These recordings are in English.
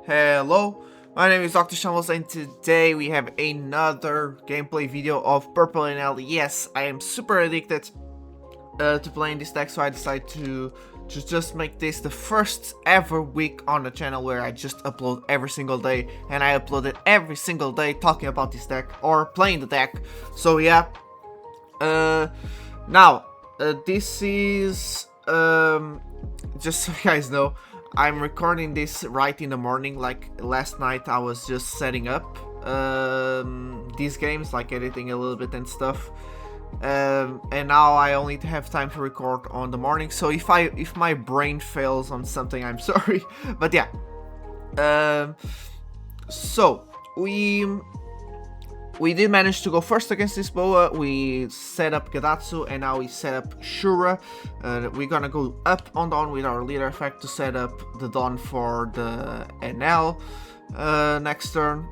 Hello, my name is Dr. Shambles and today we have another gameplay video of Purple NL. Yes, I am super addicted to playing this deck, so I decided to just make this the first ever week on the channel where I just upload every single day, and I uploaded every single day talking about this deck or playing the deck. So yeah, this is just so you guys know, I'm recording this right in the morning. Like last night I was just setting up these games, like editing a little bit and stuff, and now I only have time to record on the morning. So if my brain fails on something, I'm sorry. But yeah, so we did manage to go first against this Boa. We set up Gadatsu and now we set up Shura. We're gonna go up on Dawn with our leader effect to set up the Dawn for the NL next turn.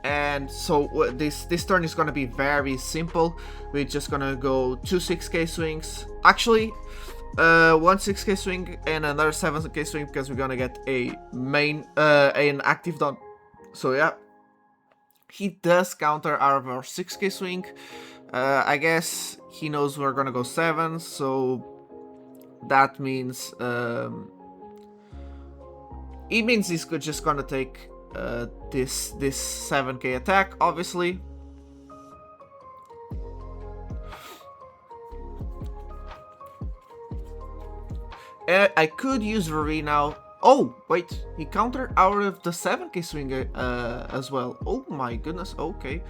And so this turn is gonna be very simple. We're just gonna go 2 6k swings. Actually, 1 6k swing and another 7k swing because we're gonna get a main an active Dawn. So yeah. He does counter our 6k swing. I guess he knows we're gonna go 7, so that means it means he's just gonna take this 7k attack, obviously. I could use Ruri now. Oh, wait, he countered out of the 7k swing as well. Oh my goodness, okay.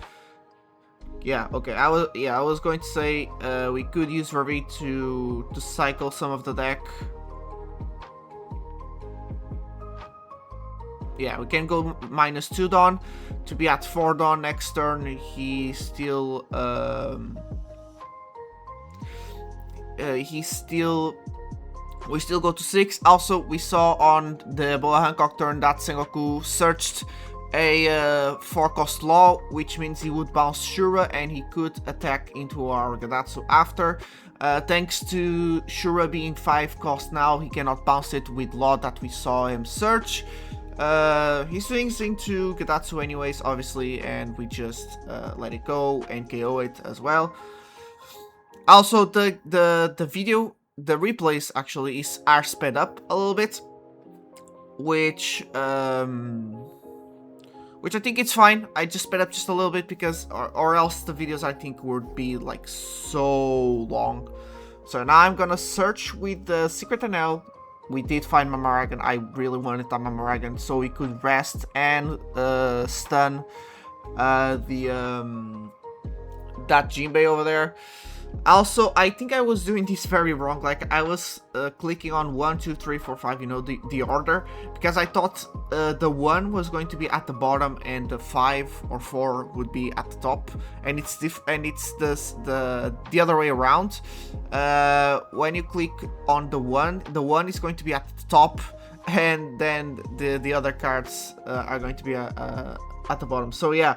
Yeah, okay, I was going to say we could use Ravi to cycle some of the deck. Yeah, we can go -2 Dawn to be at 4 Dawn next turn. We still go to 6. Also, we saw on the Boa Hancock turn that Sengoku searched a 4-cost Law, which means he would bounce Shura and he could attack into our Gadatsu after. Thanks to Shura being 5-cost now, he cannot bounce it with Law that we saw him search. He swings into Gadatsu anyways, obviously, and we just let it go and KO it as well. Also, the replays actually are sped up a little bit, which I think it's fine. I just sped up just a little bit because, or else the videos I think would be like so long. So now I'm gonna search with the Secret NL. We did find Mamaragan. I really wanted that Mamaragan so we could rest and stun that Jinbei over there. Also, I think I was doing this very wrong. Like, I was clicking on 1, 2, 3, 4, 5, you know, the order, because I thought the 1 was going to be at the bottom and the 5 or 4 would be at the top, and it's the other way around. When you click on the 1 is going to be at the top, and then the other cards are going to be at the bottom. So yeah,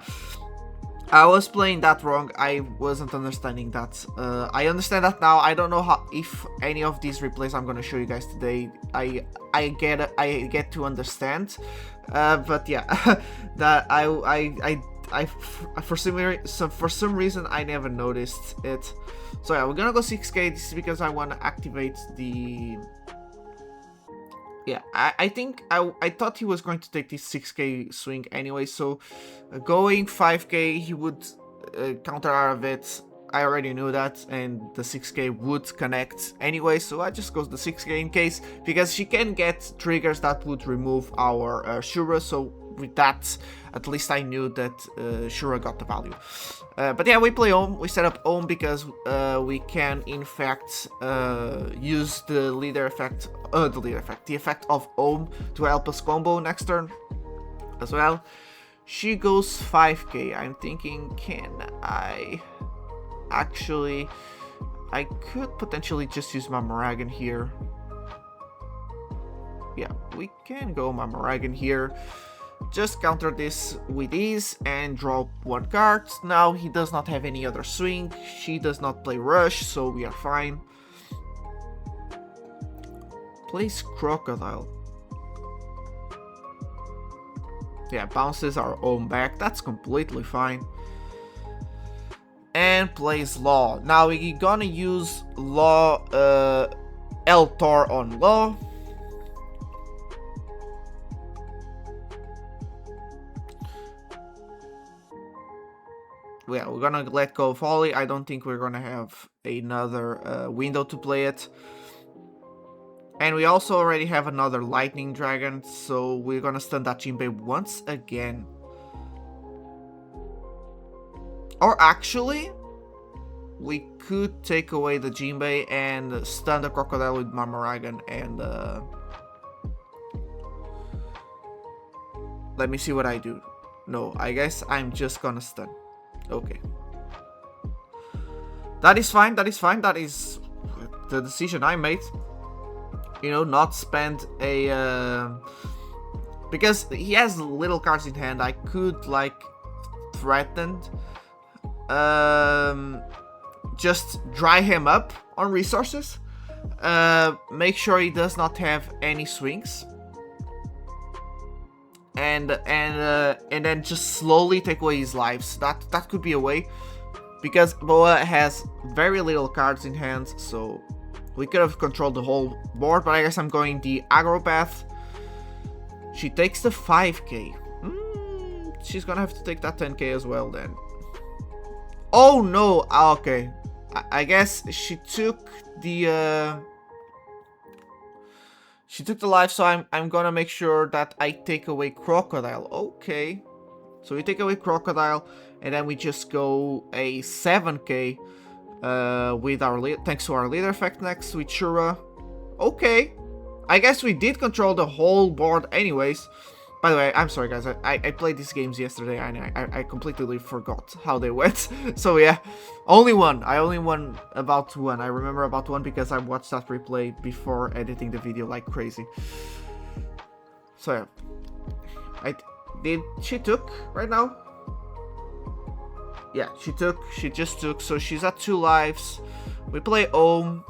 I was playing that wrong. I wasn't understanding that. I understand that now. I don't know if any of these replays I'm gonna show you guys today I get to understand. But yeah, that for some reason I never noticed it. So yeah, we're gonna go 6k. This is because I want to activate the. Yeah, I think I thought he was going to take this 6k swing anyway, so going 5k he would counter out of it. I already knew that, and the 6k would connect anyway, so I just go the 6k in case, because she can get triggers that would remove our Shura, so with that, at least I knew that Shura got the value. But yeah, we play Ohm. We set up Ohm because we can in fact use the effect of Ohm to help us combo next turn as well. She goes 5k. I'm thinking, can I actually? I could potentially just use my Mamaragan here. Yeah, we can go Mamaragan here. Just counter this with ease and draw 1 card. Now he does not have any other swing. She does not play Rush, so we are fine. Plays Crocodile. Yeah, bounces our own back. That's completely fine. And plays Law. Now we're gonna use Law, Eltor on Law. Yeah, we're gonna let go of Holly. I don't think we're gonna have another window to play it. And we also already have another Lightning Dragon, so we're gonna stun that Jinbei once again. Or actually, we could take away the Jinbei and stun the Crocodile with Marmaragon and... let me see what I do. No, I guess I'm just gonna stun. Okay. That is fine, that is fine, that is the decision I made. You know, not spend a... because he has little cards in hand, I could, like, threaten... just dry him up on resources. Make sure he does not have any swings. And then just slowly take away his lives. That could be a way, because Boa has very little cards in hand, so we could have controlled the whole board. But I guess I'm going the aggro path. She takes the 5k. She's gonna have to take that 10k as well then. Oh no! Okay, I guess she took the life, so I'm gonna make sure that I take away Crocodile. Okay, so we take away Crocodile, and then we just go a 7k with our thanks to our leader effect next with Shura. Okay, I guess we did control the whole board anyways. By the way, I'm sorry guys, I played these games yesterday and I completely forgot how they went. So yeah, only one. I only won about one. I remember about one because I watched that replay before editing the video like crazy. So yeah, she took right now? Yeah, she just took, so she's at 2 lives. We play Ohm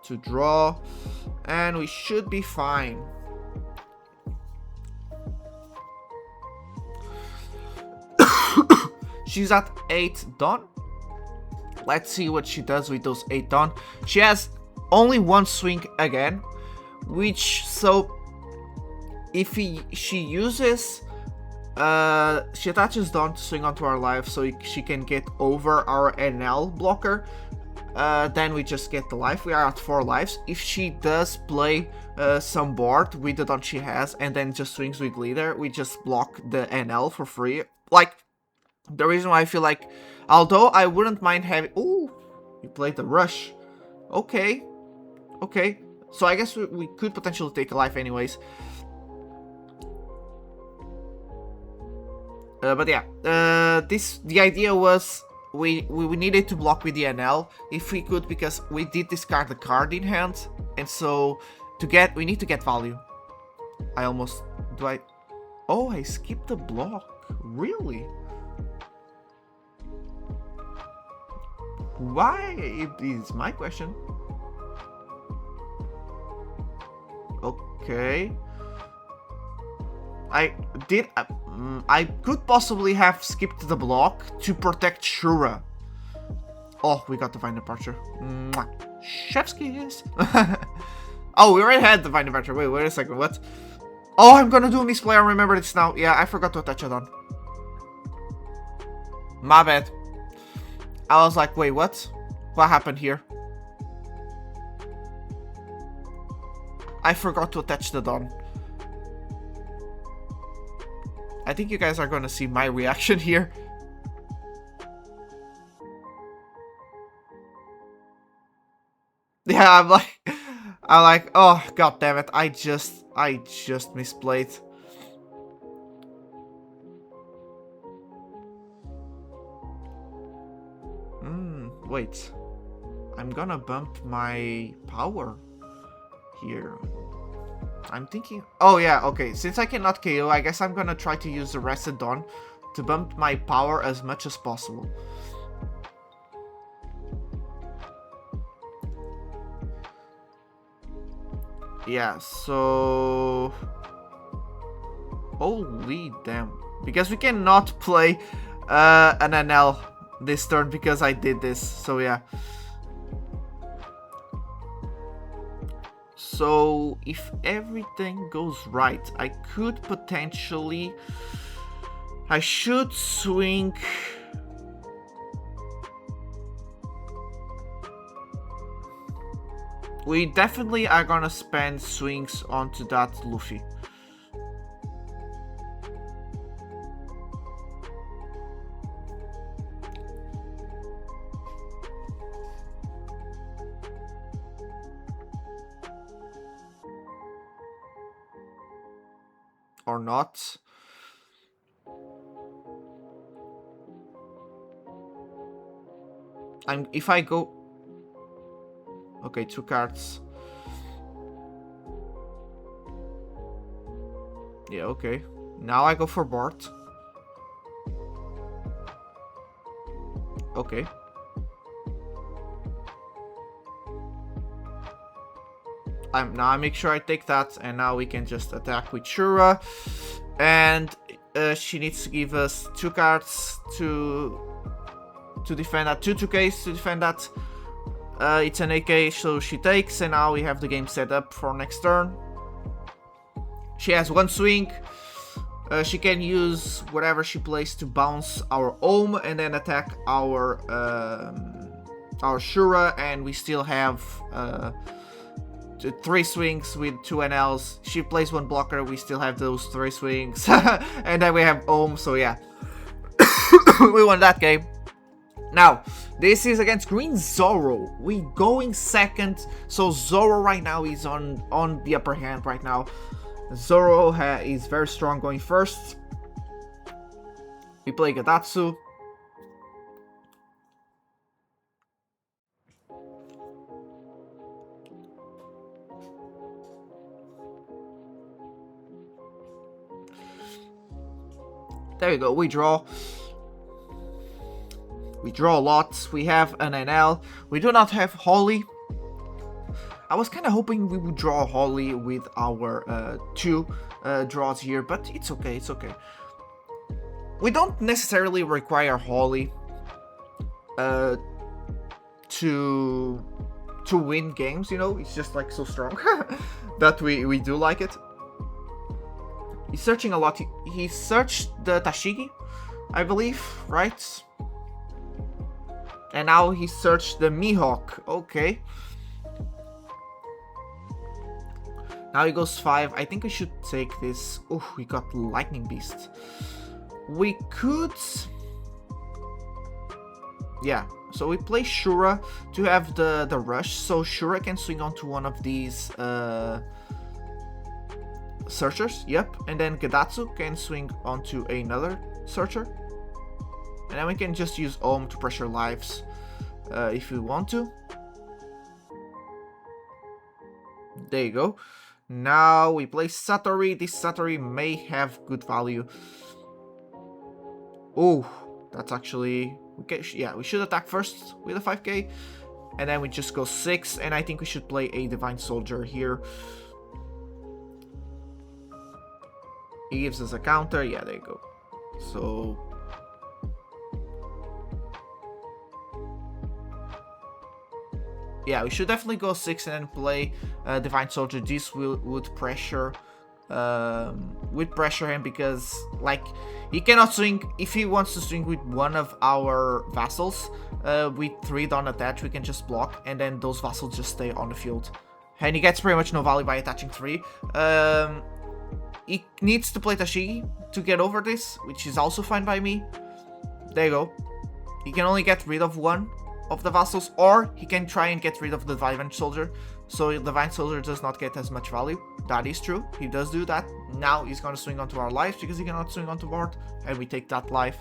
to draw, and we should be fine. She's at 8 done. Let's see what she does with those 8 done. She has only 1 swing again, which, so if she uses she attaches Dawn to swing onto our life so she can get over our NL blocker, then we just get the life. We are at 4 lives. If she does play some board with the Dawn she has and then just swings with leader, we just block the NL for free. Like, the reason why I feel like, although I wouldn't mind having... Ooh, we played the rush. Okay. Okay. So I guess we could potentially take a life anyways. But yeah, the idea was we needed to block with the NL if we could, because we did discard the card in hand, and so we need to get value. Oh, I skipped the block. Really? Why is my question. Okay. I could possibly have skipped the block to protect Shura. Oh, we got Divine Departure. Mwah. Chef's kiss. Oh, we already had Divine Departure. Wait a second. What? Oh, I'm gonna do a misplay. I remember this now. Yeah, I forgot to attach it on. My bad. I was like, wait, what? What happened here? I forgot to attach the Dawn. I think you guys are gonna see my reaction here. Yeah, I'm like, oh god damn it, I just misplayed. Wait. I'm gonna bump my power here. I'm thinking... Oh yeah, okay. Since I cannot KO, I guess I'm gonna try to use the Rested Dawn to bump my power as much as possible. Yeah, so... Holy damn. Because we cannot play an NL this turn because I did this. So yeah. So if everything goes right, I could potentially... I should swing... We definitely are gonna spend swings onto that Luffy. Or not. If I go... Okay, 2 cards. Yeah, okay. Now I go for Bart. Okay. Now I make sure I take that, and now we can just attack with Shura. And she needs to give us 2 cards to defend that. 2 2Ks to defend that. It's an AK, so she takes, and now we have the game set up for next turn. She has 1 swing. She can use whatever she plays to bounce our Ohm and then attack our Shura, and we still have 3 swings with 2 NLs. She plays 1 blocker, we still have those 3 swings. And then we have Ohm, so yeah. We won that game. Now, this is against Green Zoro. We going second, so Zoro right now is on the upper hand right now. Zoro is very strong going first. We play Gadatsu. There we go, we draw. We draw a lot. We have an NL. We do not have Holly. I was kind of hoping we would draw Holly with our 2 draws here, but it's okay, it's okay. We don't necessarily require Holly to win games, you know? It's just like so strong that we do like it. He's searching a lot. He searched the Tashigi, I believe, right? And now he searched the Mihawk. Okay. Now he goes 5. I think we should take this. Oh, we got Lightning Beast. We could... Yeah. So we play Shura to have the rush. So Shura can swing onto one of these searchers. Yep. And then Gadatsu can swing onto another searcher. And then we can just use Ohm to pressure lives if we want to. There you go. Now we play Satori. This Satori may have good value. Oh, that's actually... yeah, we should attack first with a 5k. And then we just go 6. And I think we should play a Divine Soldier here. He gives us a counter. Yeah, there you go. So... yeah, we should definitely go 6 and then play Divine Soldier. This would pressure him because, like, he cannot swing. If he wants to swing with one of our vassals, with 3 don't attach, we can just block, and then those vassals just stay on the field. And he gets pretty much no value by attaching 3. He needs to play Tashigi to get over this, which is also fine by me. There you go. He can only get rid of 1 of the vassals, or he can try and get rid of the Divine Soldier, so the Divine Soldier does not get as much value. That is true, he does do that. Now he's gonna swing onto our lives because he cannot swing onto board, and we take that life.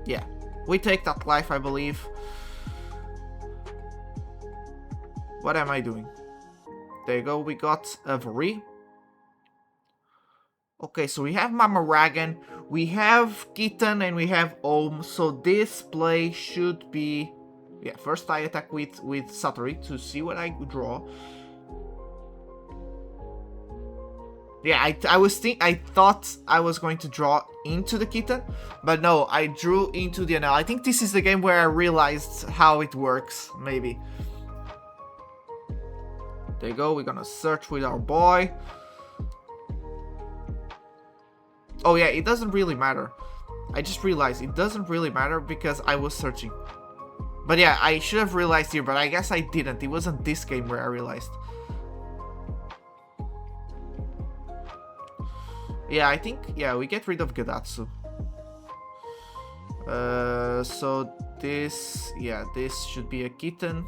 Yeah, we take that life, I believe. What am I doing? There you go, we got a Vri. Okay, so we have Mama Ragan, we have Kitten, and we have Ohm. So this play should be... yeah, first I attack with Satori to see what I draw. Yeah, I thought I was going to draw into the kitten, but no, I drew into the NL. I think this is the game where I realized how it works, maybe. There you go, we're gonna search with our boy. Oh yeah, it doesn't really matter. I just realized it doesn't really matter because I was searching. But yeah, I should have realized here, but I guess I didn't. It wasn't this game where I realized. Yeah, I think, yeah, we get rid of Gadatsu. So this, yeah, this should be a kitten.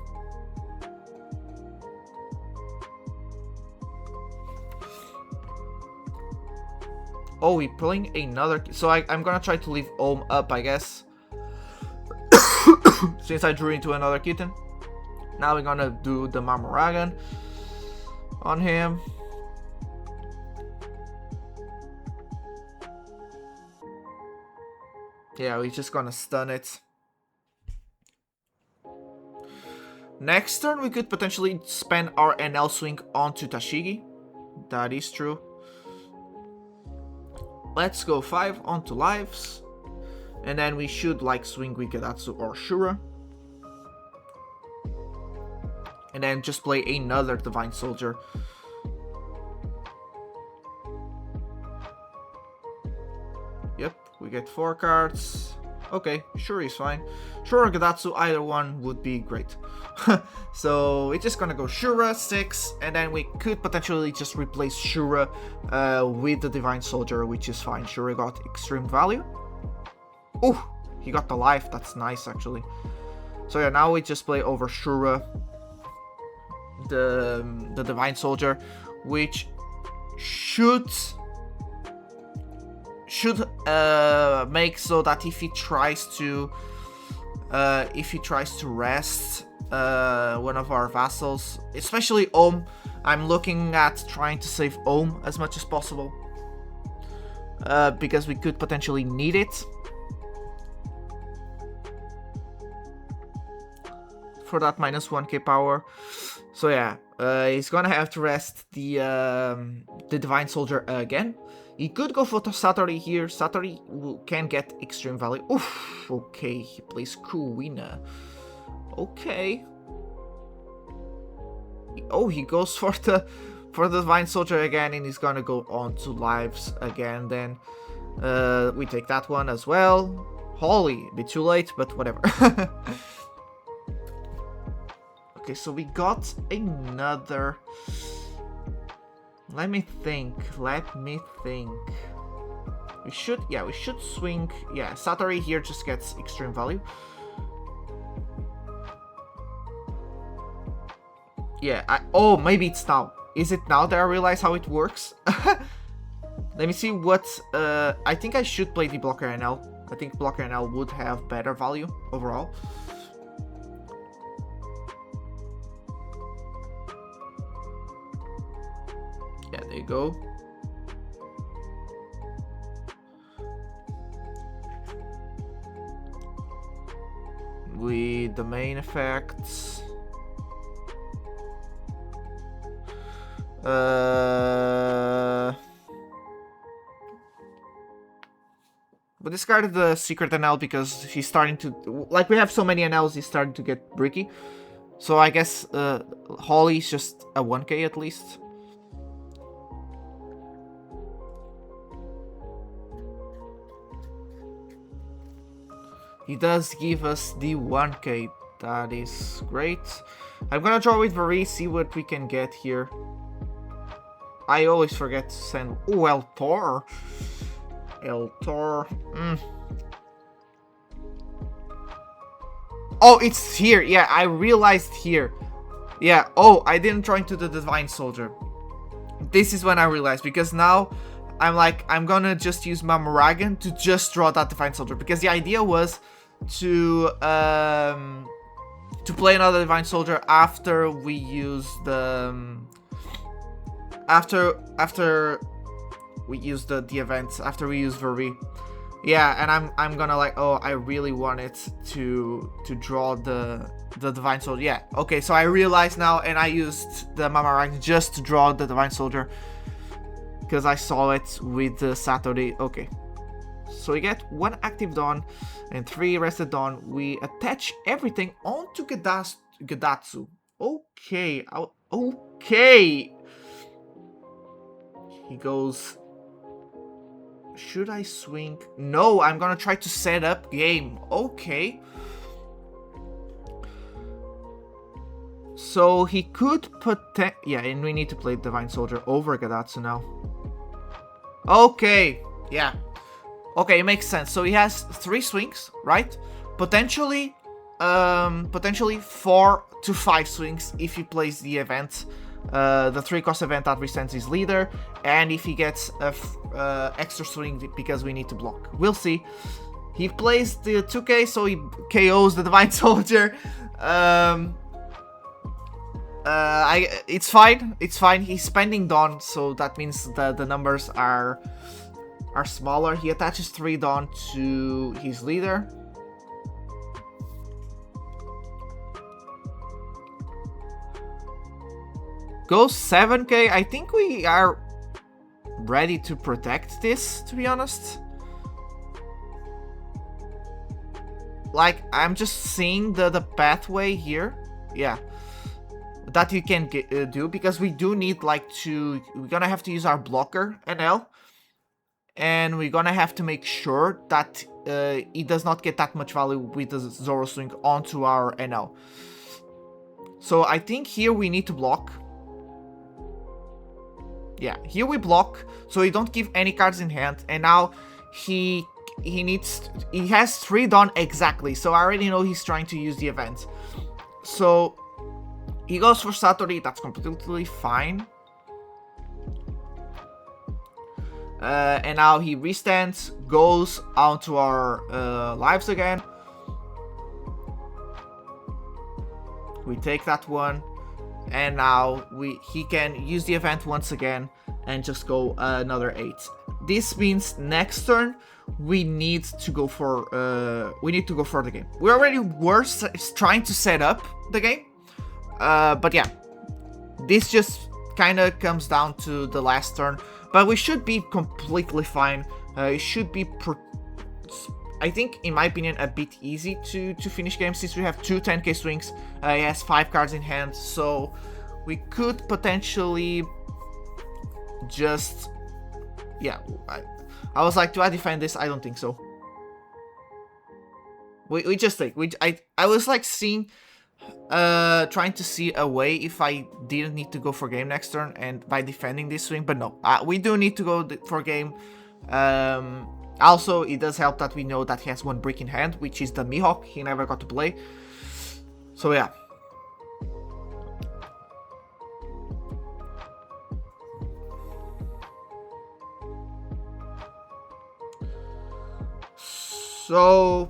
Oh, we're playing another, so I'm gonna try to leave Ohm up, I guess. Since I drew into another kitten. Now we're gonna do the Mamoragan on him. Yeah, we're just gonna stun it. Next turn, we could potentially spend our NL swing onto Tashigi. That is true. Let's go 5 onto lives. And then we should like swing with Gadatsu or Shura. And then just play another Divine Soldier. Yep, we get 4 cards. Okay, Shura is fine. Shura or Gadatsu, either one would be great. So we're just gonna go Shura, 6, and then we could potentially just replace Shura with the Divine Soldier, which is fine. Shura got extreme value. Ooh, he got the life, that's nice actually. So yeah, now we just play over Shura, the Divine Soldier, which should make so that if he tries to rest one of our vassals, especially Ohm, I'm looking at trying to save Ohm as much as possible, because we could potentially need it for that minus 1k power. So yeah, he's gonna have to rest the Divine Soldier again. He could go for Satori here. Satori can get extreme value. Oof, okay, he plays Kuina. Okay. Oh, he goes for the Divine Soldier again, and he's gonna go on to lives again. Then we take that one as well. Holy, a bit too late, but whatever. Okay, so we got another. Let me think. We should swing. Yeah, Satori here just gets extreme value. Yeah, oh, maybe it's now. Is it now that I realize how it works? Let me see what, I think I should play the Blocker NL. I think Blocker NL would have better value overall. Yeah, there you go. With the main effects. We discarded the secret NL because he's starting to, like, we have so many NLs, he's starting to get bricky. So I guess Holly's just a 1k at least. He does give us the 1k, that is great. I'm gonna draw with Vari, see what we can get here. I always forget to send... Oh, El Tor. Oh, it's here. Yeah, I realized here. Yeah, oh, I didn't draw into the Divine Soldier. This is when I realized, because now I'm like, I'm gonna just use Mamoragan to just draw that Divine Soldier, because the idea was to play another Divine Soldier after we use the after we use the events, after we use Vari. Yeah, and I'm gonna like, oh, I really wanted to draw the Divine Soldier. Yeah, okay, so I realized now, and I used the Mamoragan just to draw the Divine Soldier. because I saw it with Saturday. Okay. So we get 1 active Dawn and 3 rested Dawn. We attach everything onto Gadatsu. Okay. Okay. He goes... Should I swing? No, I'm gonna try to set up game. Okay. So he could yeah, and we need to play Divine Soldier over Gadatsu now. Okay. Yeah. Okay, it makes sense. So he has 3 swings, right? Potentially 4 to 5 swings if he plays the event. The 3-cost event that resends his leader, and if he gets a extra swing because we need to block. We'll see. He plays the 2k, so he KOs the Divine Soldier. It's fine. It's fine. He's spending Dawn, so that means that the numbers are smaller. He attaches 3 Dawn to his leader. Goes 7k. I think we are ready to protect this, to be honest. Like, I'm just seeing the pathway here. Yeah. That you can do, because we do need, like, we're gonna have to use our blocker, NL. And we're gonna have to make sure that it does not get that much value with the Zoro Swing onto our NL. So I think here we need to block. Yeah, here we block, so we don't give any cards in hand, and now he has 3 Dawn exactly, so I already know he's trying to use the event. So he goes for Satori, that's completely fine. And now he restands, goes onto our lives again. We take that one. And now he can use the event once again and just go another 8. This means next turn we need to go for the game. We already were trying to set up the game, but yeah, this just kind of comes down to the last turn. But we should be completely fine. It should be, I think, in my opinion, a bit easy to finish games since we have 2 10k swings. He has 5 cards in hand, so we could potentially just... Yeah, I was like, do I defend this? I don't think so. We just take... I was like seeing... trying to see a way if I didn't need to go for game next turn and by defending this swing, but no. We do need to go for game. Also, it does help that we know that he has 1 brick in hand, which is the Mihawk he never got to play. So yeah. So...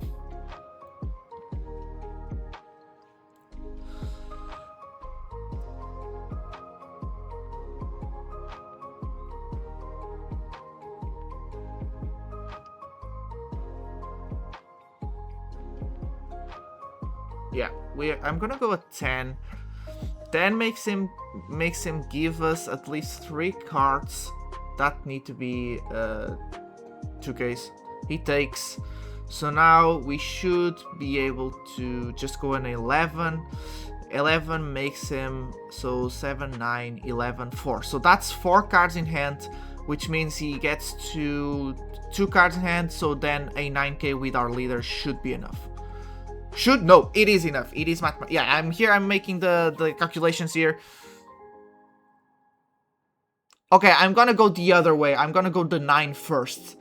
Yeah, I'm gonna go with 10. 10 makes him give us at least 3 cards that need to be 2Ks. He takes. So now we should be able to just go an 11. 11 makes him, so 7, 9, 11, 4. So that's 4 cards in hand, which means he gets to 2 cards in hand. So then a 9k with our leader should be enough. No, it is enough. It is mathematical. Yeah, I'm making the calculations here. Okay, I'm gonna go the other way. I'm gonna go the 9 first.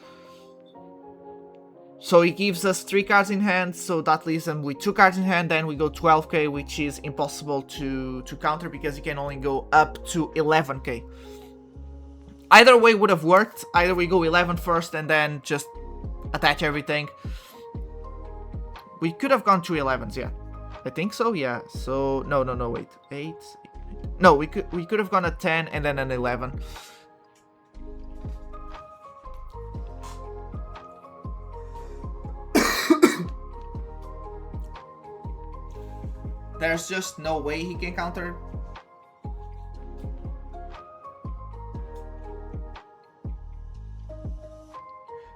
So he gives us 3 cards in hand, so that leaves him with 2 cards in hand. Then we go 12k, which is impossible to counter because he can only go up to 11k. Either way would have worked. Either we go 11 first and then just attach everything. We could have gone 2 11s, yeah. I think so, yeah. So, no, wait. 8. No, we could have gone a 10 and then an 11. There's just no way he can counter.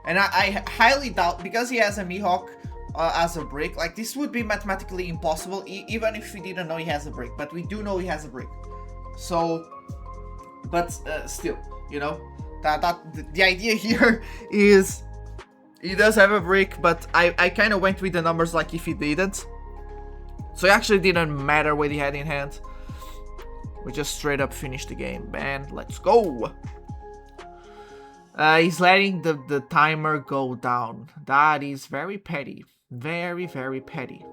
And I highly doubt, because he has a Mihawk as a brick, like this would be mathematically impossible, even if we didn't know he has a brick. But we do know he has a brick. So, but still, you know, the idea here is he does have a brick, but I kind of went with the numbers like if he didn't. So it actually didn't matter what he had in hand. We just straight up finished the game, man. Let's go. He's letting the timer go down. That is very petty. Very, very petty.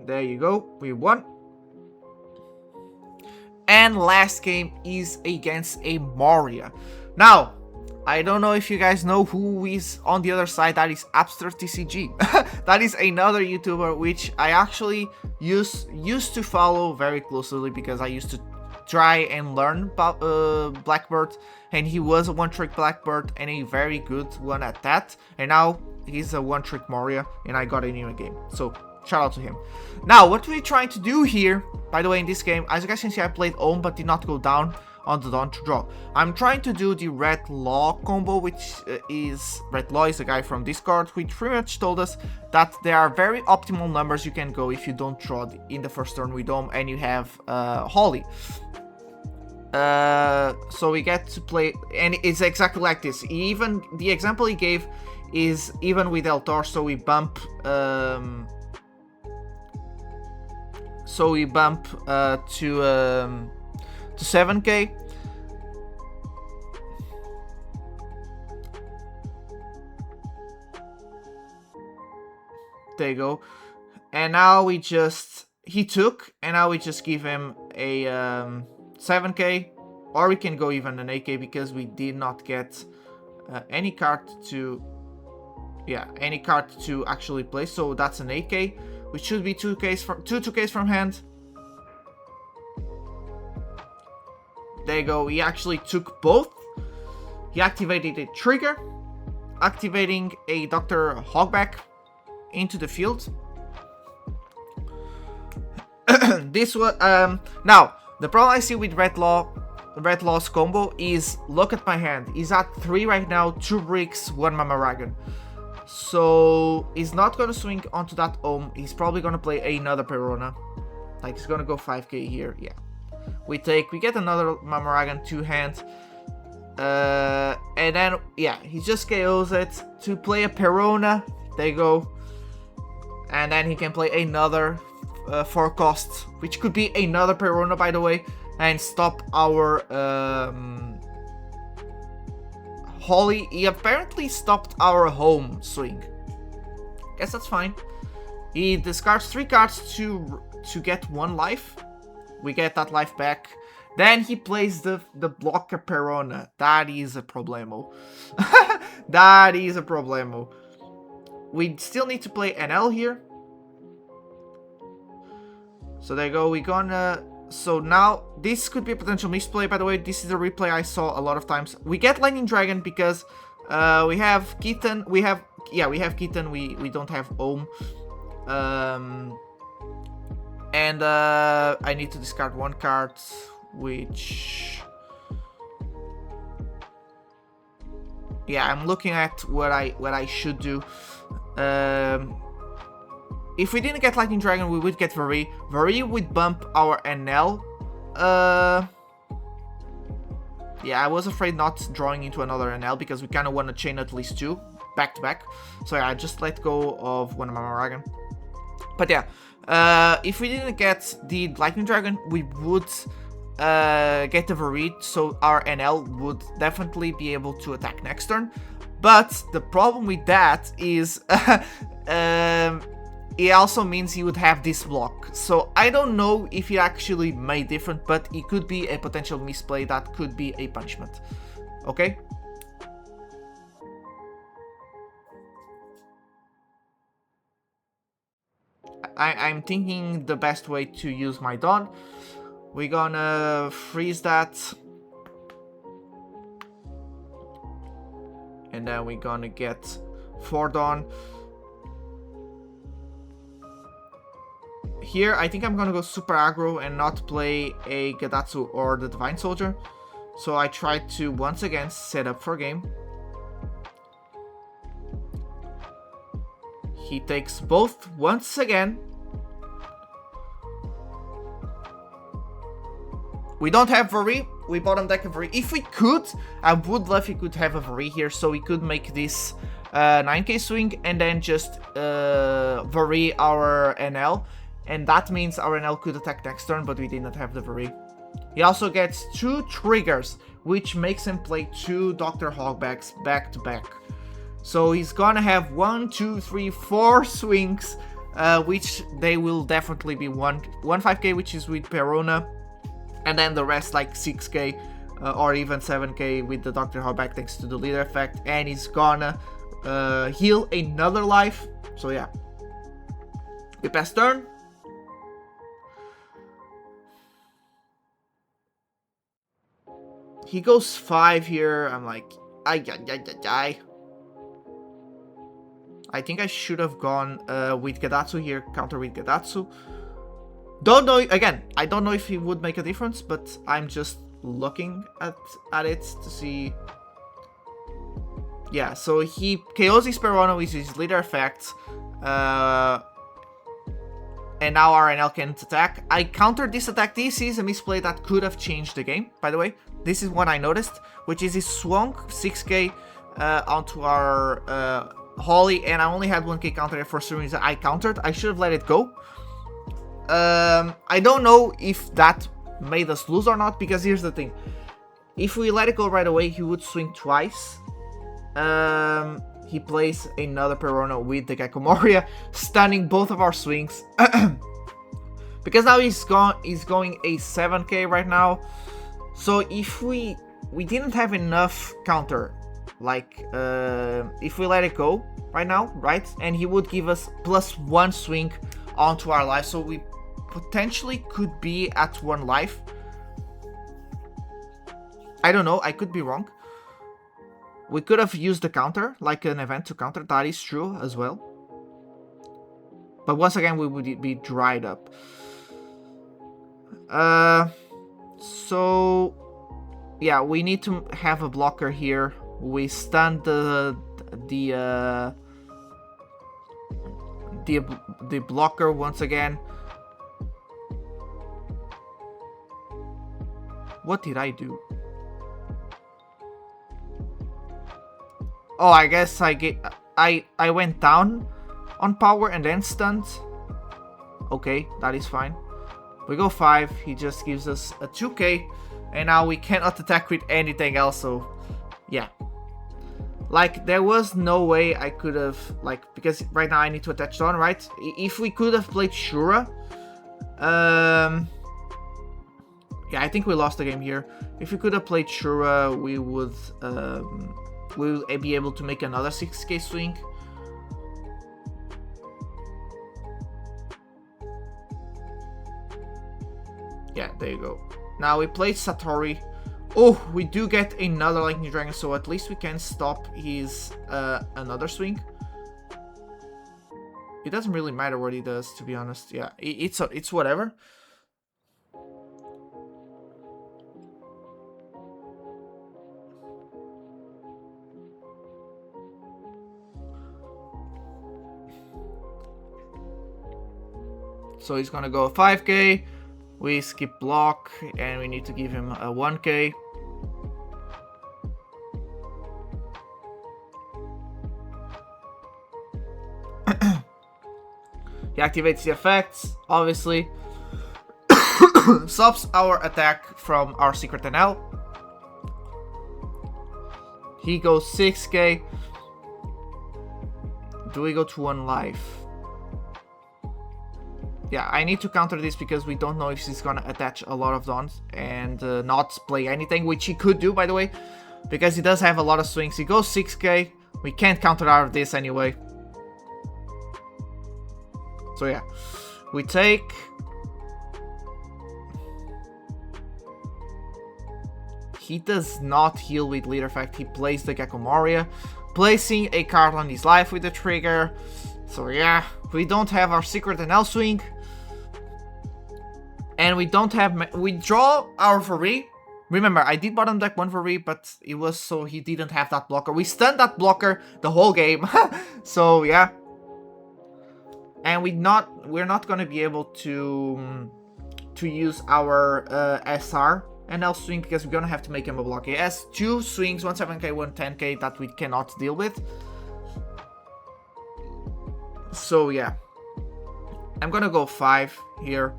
There you go. We won. And last game is against a Moria. Now, I don't know if you guys know who is on the other side. That is Abstract TCG. That is another YouTuber which I actually used to follow very closely, because I used to try and learn about Blackbird, and he was a one-trick Blackbird and a very good one at that. And now he's a one-trick Moria, and I got a new game. So shout out to him. Now, what we're trying to do here, by the way, in this game, as you guys can see, I played Ohm but did not go down on the dawn to draw. I'm trying to do the Red Law combo, which is Red Law is a guy from Discord, which pretty much told us that there are very optimal numbers you can go if you don't draw in the first turn with Ohm and you have Holly. So we get to play, and it's exactly like this. Even the example he gave is even with El Tor, so we bump to 7k. There you go. And now we just, he took, and now we just give him a 7k, or we can go even an 8k, because we did not get any card to, any card to actually play. So that's an 8k, which should be 2Ks from hand. There you go. He actually took both. He activated a trigger, activating a Dr. Hogback into the field. This was now the problem I see with Red Law's combo is, look at my hand. He's at 3 right now, 2 bricks, 1 Mamaragan. So he's not gonna swing onto that Ohm. He's probably gonna play another Perona. Like he's gonna go 5k here. Yeah. We get another Mamaragan 2 hand. And then, he just KOs it to play a Perona. There you go. And then he can play another 4 cost, which could be another Perona, by the way, and stop our Holly. He apparently stopped our home swing. Guess that's fine. He discards 3 cards to get 1 life. We get that life back. Then he plays the blocker Perona. That is a problemo. That is a problemo. We still need to play NL here. So there you go. We're gonna... So now, this could be a potential misplay, by the way. This is a replay I saw a lot of times. We get Lightning Dragon because we have Keaton. We have Keaton. We don't have Ohm. And I need to discard 1 card, which... I'm looking at what I should do. If we didn't get Lightning Dragon, we would get Vari. Vari would bump our NL. I was afraid not drawing into another NL, because we kind of want to chain at least 2 back to back. So I just let go of 1 Mamaragan. But if we didn't get the Lightning Dragon, we would get the Vari, so our NL would definitely be able to attack next turn. But the problem with that is it also means he would have this block. So I don't know if it actually made different, but it could be a potential misplay that could be a punishment. Okay? I'm thinking the best way to use my Dawn. We're gonna freeze that. And then we're gonna get 4 Dawn. Here, I think I'm gonna go super aggro and not play a Gadatsu or the Divine Soldier. So I tried to once again set up for game. He takes both once again. We don't have Vary. We bottom deck a Vary. If we could, I would love if we could have a Vary here, so we could make this 9k swing and then just Vary our NL. And that means our NL could attack next turn, but we did not have the Vary. He also gets 2 triggers, which makes him play 2 Dr. Hogbacks back to back. So he's gonna have 1, 2, 3, 4 swings, which they will definitely be 1 5k, which is with Perona, and then the rest like 6k or even 7k with the Dr. Hogback thanks to the leader effect, and he's gonna heal another life. So yeah, we pass turn. He goes 5 here. I'm like, I think I should have gone with Gadatsu here, counter with Gadatsu. Don't know, again, I don't know if he would make a difference, but I'm just looking at it to see. Yeah, so he KOs his Perono with his leader effect, and now RNL can attack. I countered this attack. This is a misplay that could have changed the game, by the way. This is what I noticed, which is he swung 6k onto our Holly, and I only had 1k counter for some reason. I countered. I should have let it go. I don't know if that made us lose or not, because here's the thing. If we let it go right away, he would swing twice. He plays another Perono with the Gecko Moria, stunning both of our swings. Because now he's going a 7k right now. So if we didn't have enough counter, like if we let it go right now, right, and he would give us +1 swing onto our life, so we potentially could be at 1 life. I don't know, I could be wrong. We could have used the counter, like an event to counter, that is true as well. But once again, we would be dried up. So yeah, we need to have a blocker here. We stun the blocker once again. What did I do? Oh, I guess I went down on power and then stunned. Okay, that is fine. We go 5, he just gives us a 2k, and now we cannot attack with anything else, so yeah. Like, there was no way I could have, like, because right now I need to attach on, right? If we could have played Shura, yeah, I think we lost the game here. If we could have played Shura, we would be able to make another 6k swing. Yeah, there you go. Now we play Satori. Oh, we do get another Lightning Dragon, so at least we can stop his another swing. It doesn't really matter what he does, to be honest. Yeah, it's whatever. So he's gonna go 5k. We skip block, and we need to give him a 1k. He activates the effects, obviously. Stops our attack from our secret NL. He goes 6k. Do we go to 1 life? Yeah, I need to counter this because we don't know if he's gonna attach a lot of dons and not play anything, which he could do, by the way, because he does have a lot of swings. He goes 6k. We can't counter out of this anyway. So yeah, we take. He does not heal with leader effect. He plays the Gecko Moria, placing a card on his life with the trigger. So yeah, we don't have our secret NL swing. And we don't have... We draw our Vary, Remember, I did bottom deck 1 Vary, but it was so he didn't have that blocker. We stunned that blocker the whole game. So, yeah. And we're not gonna be able to use our SR NL swing because we're gonna have to make him a block. He has 2 swings, one 7k, one 10k that we cannot deal with. So yeah, I'm gonna go 5 here.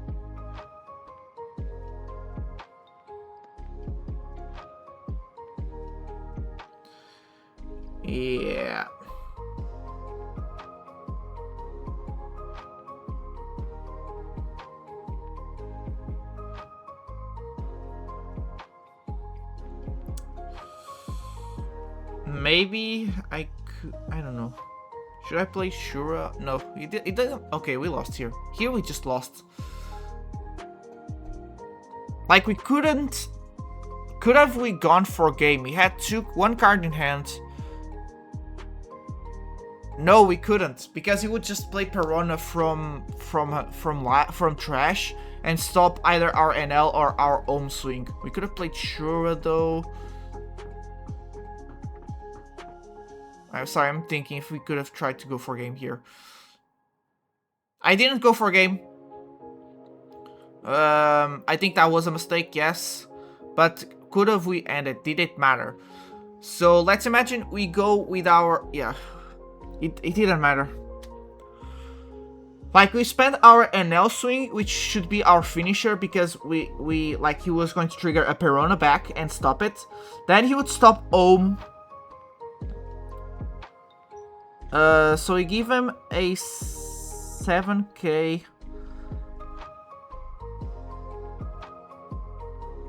Yeah. Maybe I could, I don't know. Should I play Shura? No, it doesn't. Okay, we lost here. Here we just lost. Like we couldn't. Could have we gone for game? He had one card in hand. No, we couldn't because he would just play Perona from trash and stop either our NL or our Ohm swing. We could have played Shura though. I'm sorry, I'm thinking if we could have tried to go for game here. I didn't go for game. I think that was a mistake, yes. But could have we ended? Did it matter? So let's imagine we go with our... Yeah, it didn't matter. Like we spent our NL swing, which should be our finisher because we like he was going to trigger a Perona back and stop it. Then he would stop Ohm. So we give him a 7k.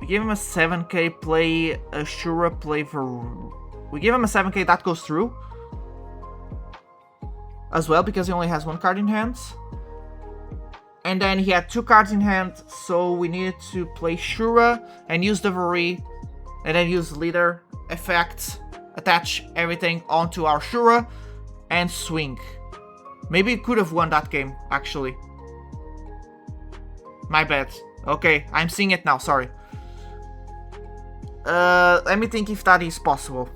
We give him a 7k, play a Shura, play for... We give him a 7k, that goes through. As well, because he only has 1 card in hand. And then he had 2 cards in hand, so we needed to play Shura and use the Vary. And then use leader, effect, attach everything onto our Shura. And swing. Maybe we could have won that game, actually. My bad. Okay, I'm seeing it now, sorry. Let me think if that is possible.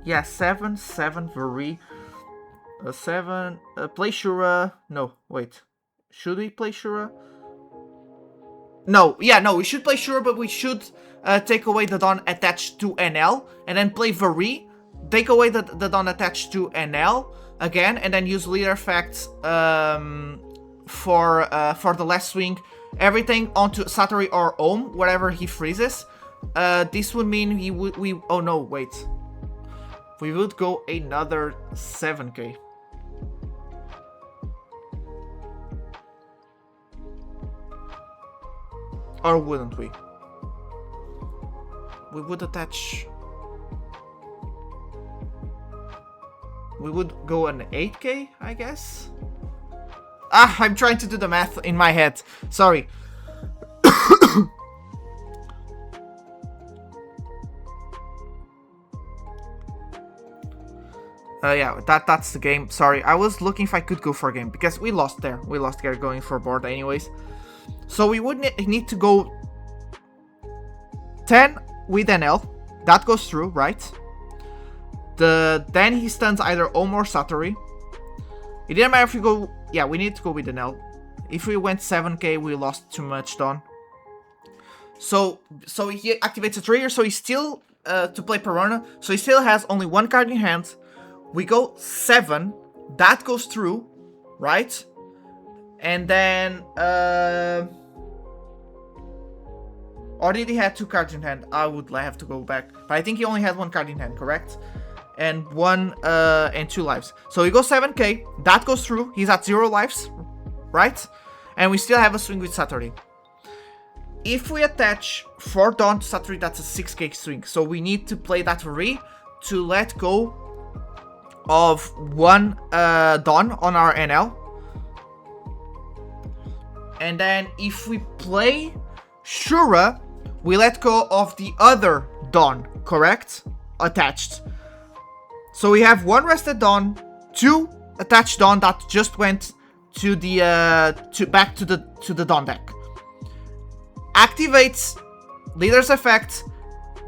Yeah, 7, Vary. 7, play Shura. No, wait. Should we play Shura? No, yeah, no, we should play Shura, but we should take away the Dawn attached to NL, and then play Vary, take away the Dawn attached to NL again, and then use leader effects for the last swing, everything onto Satori or Ohm, wherever he freezes. This would mean we oh no, wait. We would go another 7k. Or wouldn't we? We would attach... We would go an 8k, I guess? Ah, I'm trying to do the math in my head. Sorry. Yeah, that's the game. Sorry, I was looking if I could go for a game, because we lost there. We lost there going for board anyways. So we would need to go 10 with NL. That goes through, right? Then he stuns either Ohm or Satori. It didn't matter if we go... Yeah, we need to go with NL. If we went 7k, we lost too much Dawn. So he activates a trigger, so he's still... to play Perona. So he still has only 1 card in hand. We go 7. That goes through, right? And then... Or did he have 2 cards in hand? I would have to go back. But I think he only had 1 card in hand, correct? And 1 and 2 lives. So he goes 7k. That goes through. He's at 0 lives, right? And we still have a swing with Satori. If we attach 4 Dawn to Satori, that's a 6k swing. So we need to play that Vary to let go of 1 Dawn on our NL. And then if we play Shura, we let go of the other Dawn, correct? Attached. So we have 1 rested Dawn, 2 attached Dawn that just went to the back to the Dawn deck. Activates Leader's effect,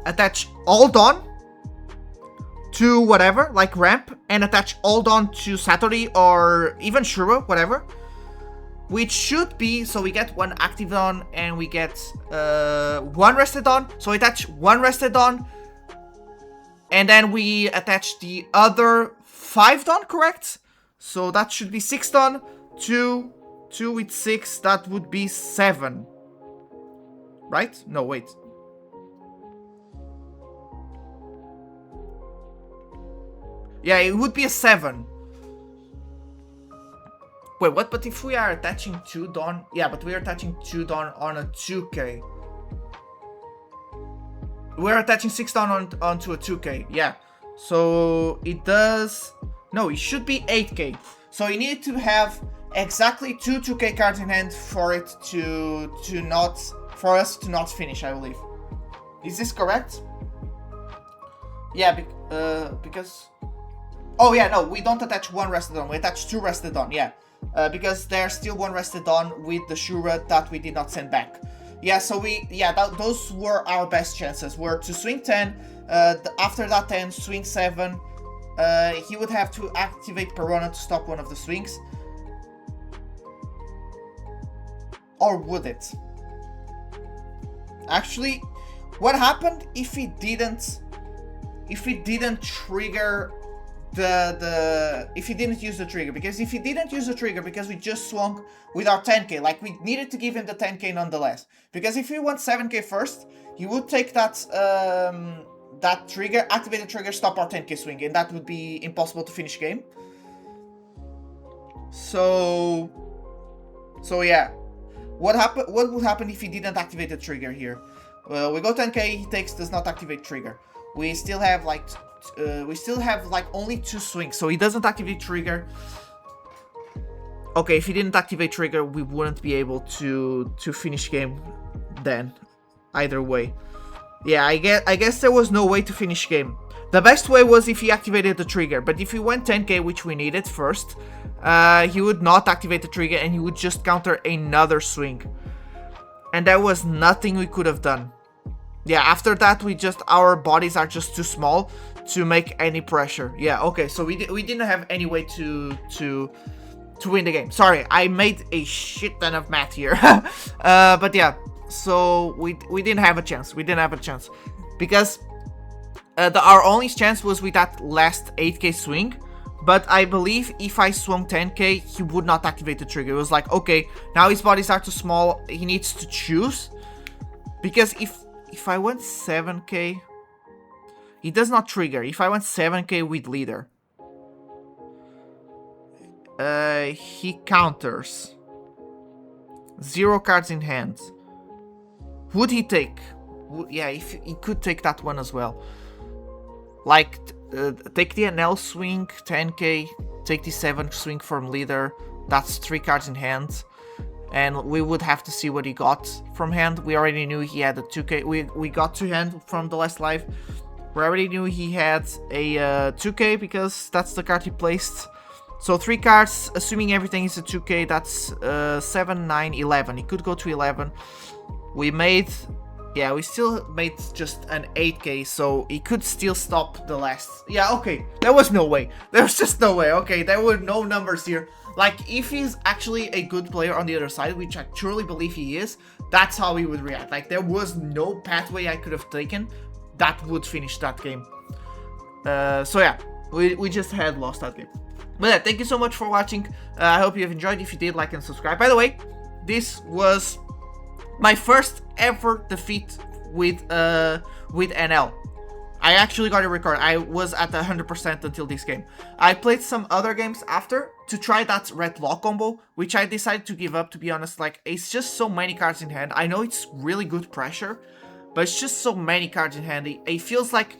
attach all Dawn to whatever, like ramp, and attach all Dawn to Satori or even Shura, whatever. Which should be, so we get one active Dawn and we get one rested Dawn. So we attach one rested Dawn, and then we attach the other 5 Dawn, correct? So that should be 6 Dawn, 2 with 6, that would be 7. Right? No, wait. Yeah, it would be a 7. Wait, what? But if we are attaching 2 Dawn... Yeah, but we are attaching 2 Dawn on a 2k. We're attaching 6 Dawn onto a 2k. Yeah. So it does... No, it should be 8k. So you need to have exactly 2 2k cards in hand for it to not... For us to not finish, I believe. Is this correct? Yeah, because... Oh yeah, no, we don't attach 1 rested Dawn. We attach 2 rested Dawn, yeah. Because there's still 1 rested Dawn with the Shura that we did not send back. Yeah, so those were our best chances. Were to swing 10, after that 10, swing 7. He would have to activate Perona to stop one of the swings. Or would it? Actually, what happened if he didn't trigger if he didn't use the trigger? Because if he didn't use the trigger because we just swung with our 10k, like we needed to give him the 10k nonetheless. Because if he went 7k first, he would take that that trigger, activate the trigger, stop our 10k swing, and that would be impossible to finish game. So yeah. What would happen if he didn't activate the trigger here? Well, we go 10k, he takes, does not activate trigger. We still have like only 2 swings, so he doesn't activate trigger. Okay, if he didn't activate trigger, we wouldn't be able to finish game then. Either way. Yeah, I guess there was no way to finish game. The best way was if he activated the trigger, but if he went 10k, which we needed first, he would not activate the trigger and he would just counter another swing. And there was nothing we could have done. Yeah, after that, our bodies are just too small to make any pressure. Yeah, okay, so we didn't have any way to win the game. Sorry, I made a shit ton of math here. But yeah, so we didn't have a chance. We didn't have a chance. Because our only chance was with that last 8k swing. But I believe if I swung 10k, he would not activate the trigger. It was like, okay, now his bodies are too small. He needs to choose. Because if I went 7k, he does not trigger. If I went 7k with leader, he counters. 0 cards in hand. Would he take? Yeah, if he could take that one as well. Like, take the NL swing, 10k, take the 7 swing from leader. That's 3 cards in hand. And we would have to see what he got from hand. We already knew he had a 2k. We got to hand from the last live. We already knew he had a 2k because that's the card he placed. So 3 cards, assuming everything is a 2k, that's 7, 9, 11. He could go to 11. Yeah, we still made just an 8k, so he could still stop the last. Yeah, okay, there was no way. There was just no way, okay, there were no numbers here. Like, if he's actually a good player on the other side, which I truly believe he is, that's how he would react. Like, there was no pathway I could have taken that would finish that game. So yeah, we just had lost that game. But yeah, thank you so much for watching. I hope you have enjoyed. If you did, like and subscribe. By the way, this was my first ever defeat with NL. I actually got a record. I was at 100% until this game. I played some other games after to try that red lock combo, which I decided to give up, to be honest. Like, it's just so many cards in hand. I know it's really good pressure, but it's just so many cards in hand. It feels like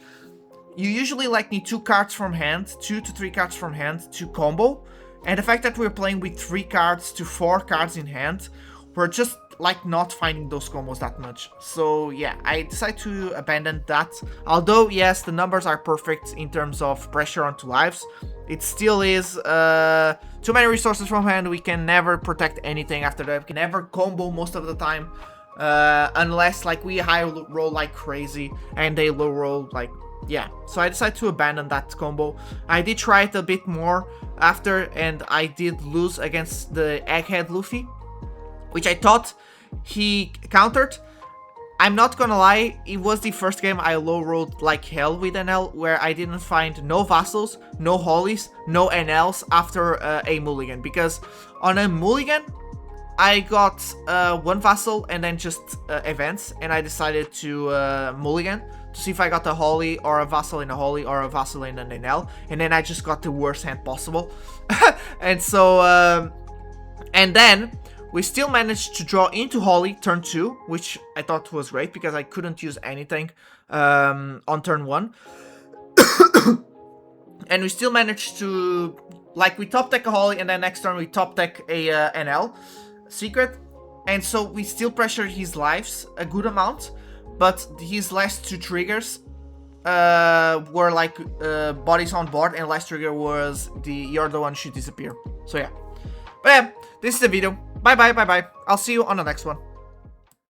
you usually like need 2 cards from hand, 2 to 3 cards from hand to combo. And the fact that we're playing with 3 cards to 4 cards in hand, we're just like not finding those combos that much. So yeah, I decided to abandon that. Although yes, the numbers are perfect in terms of pressure onto lives, it still is too many resources from hand. We can never protect anything after that. We can never combo most of the time, unless like we high roll like crazy and they low roll like, yeah. So I decided to abandon that combo. I did try it a bit more after, and I did lose against the Egghead Luffy, which I thought he countered. I'm not gonna lie, it was the first game I low rolled like hell with NL, where I didn't find no vassals, no hollies, no NLs after a mulligan. Because on a mulligan, I got one vassal and then just events, and I decided to mulligan to see if I got a holly or a vassal in a holly or a vassal in an NL, and then I just got the worst hand possible. And so, and then we still managed to draw into holly turn 2, which I thought was great because I couldn't use anything on turn 1. And we still managed to, like, we top deck a holly and then next turn we top deck a NL secret, and so we still pressure his lives a good amount, but his last 2 triggers were like bodies on board, and last trigger was you're the one should disappear. So yeah, but yeah, this is the video. Bye bye. I'll see you on the next one.